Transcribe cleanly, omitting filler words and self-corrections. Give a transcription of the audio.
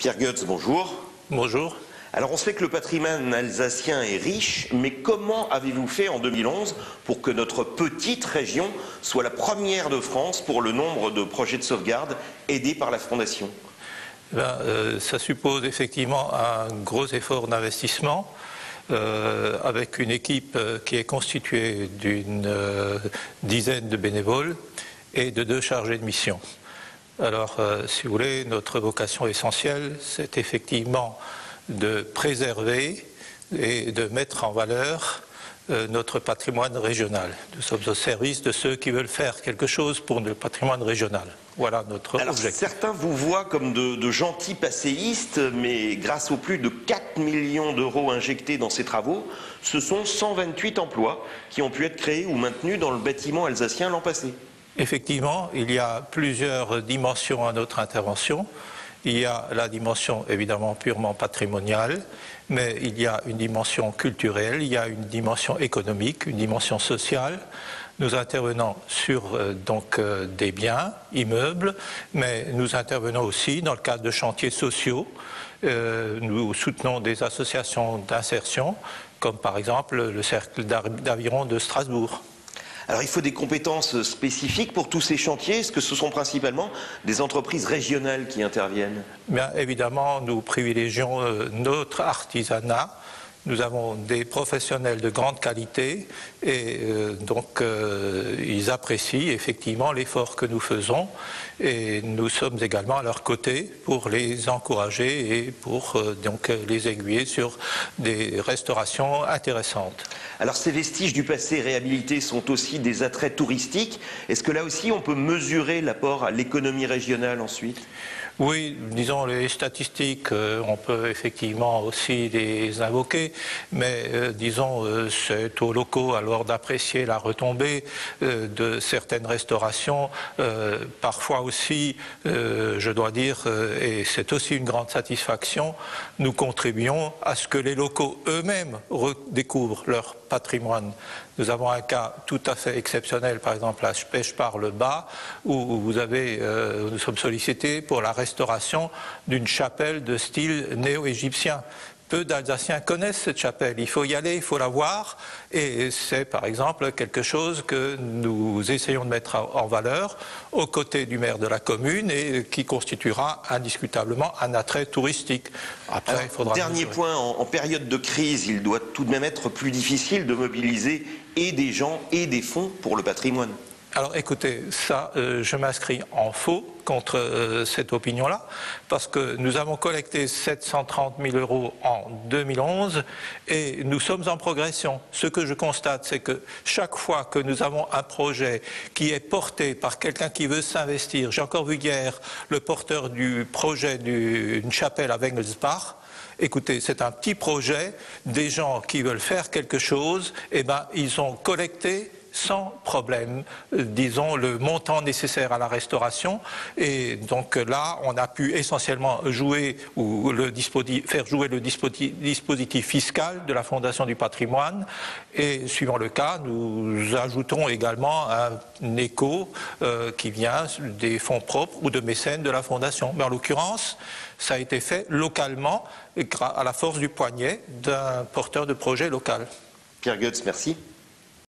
Pierre Goetz, bonjour. Bonjour. Alors on sait que le patrimoine alsacien est riche, mais comment avez-vous fait en 2011 pour que notre petite région soit la première de France pour le nombre de projets de sauvegarde aidés par la Fondation? Ça suppose effectivement un gros effort d'investissement avec une équipe qui est constituée d'une dizaine de bénévoles et de 2 chargés de mission. Alors, si vous voulez, notre vocation essentielle, c'est effectivement de préserver et de mettre en valeur notre patrimoine régional. Nous sommes au service de ceux qui veulent faire quelque chose pour le patrimoine régional. Voilà notre objectif. Certains vous voient comme de gentils passéistes, mais grâce aux plus de 4 millions d'euros injectés dans ces travaux, ce sont 128 emplois qui ont pu être créés ou maintenus dans le bâtiment alsacien l'an passé. Effectivement, il y a plusieurs dimensions à notre intervention. Il y a la dimension évidemment purement patrimoniale, mais il y a une dimension culturelle, il y a une dimension économique, une dimension sociale. Nous intervenons sur des biens, immeubles, mais nous intervenons aussi dans le cadre de chantiers sociaux. Nous soutenons des associations d'insertion, comme par exemple le Cercle d'Aviron de Strasbourg. Alors il faut des compétences spécifiques pour tous ces chantiers. Est-ce que ce sont principalement des entreprises régionales qui interviennent? Bien évidemment, nous privilégions notre artisanat. Nous avons des professionnels de grande qualité et ils apprécient effectivement l'effort que nous faisons et nous sommes également à leur côté pour les encourager et pour les aiguiller sur des restaurations intéressantes. Alors ces vestiges du passé réhabilités sont aussi des attraits touristiques. Est-ce que là aussi on peut mesurer l'apport à l'économie régionale ensuite? Oui, disons les statistiques, on peut effectivement aussi les invoquer, mais c'est aux locaux alors d'apprécier la retombée de certaines restaurations. Parfois aussi, je dois dire, et c'est aussi une grande satisfaction, nous contribuons à ce que les locaux eux-mêmes redécouvrent leur patrimoine. Nous avons un cas tout à fait exceptionnel, par exemple à Pêche-par-le-Bas, où nous sommes sollicités pour la restauration d'une chapelle de style néo-égyptien. Peu d'Alsaciens connaissent cette chapelle, il faut y aller, il faut la voir, et c'est par exemple quelque chose que nous essayons de mettre en valeur aux côtés du maire de la commune et qui constituera indiscutablement un attrait touristique. Après, il faudra dernier point, en période de crise, il doit tout de même être plus difficile de mobiliser et des gens et des fonds pour le patrimoine. Alors écoutez, ça, je m'inscris en faux contre cette opinion-là, parce que nous avons collecté 730 000 € en 2011 et nous sommes en progression. Ce que je constate, c'est que chaque fois que nous avons un projet qui est porté par quelqu'un qui veut s'investir, j'ai encore vu hier le porteur du projet d'une chapelle à Wengelsbach. Écoutez, c'est un petit projet, des gens qui veulent faire quelque chose, ils ont collecté sans problème, disons, le montant nécessaire à la restauration. Et donc là, on a pu essentiellement jouer ou faire jouer le dispositif fiscal de la Fondation du patrimoine. Et suivant le cas, nous ajoutons également un écho qui vient des fonds propres ou de mécènes de la Fondation. Mais en l'occurrence, ça a été fait localement à la force du poignet d'un porteur de projet local. Pierre Goetz, merci.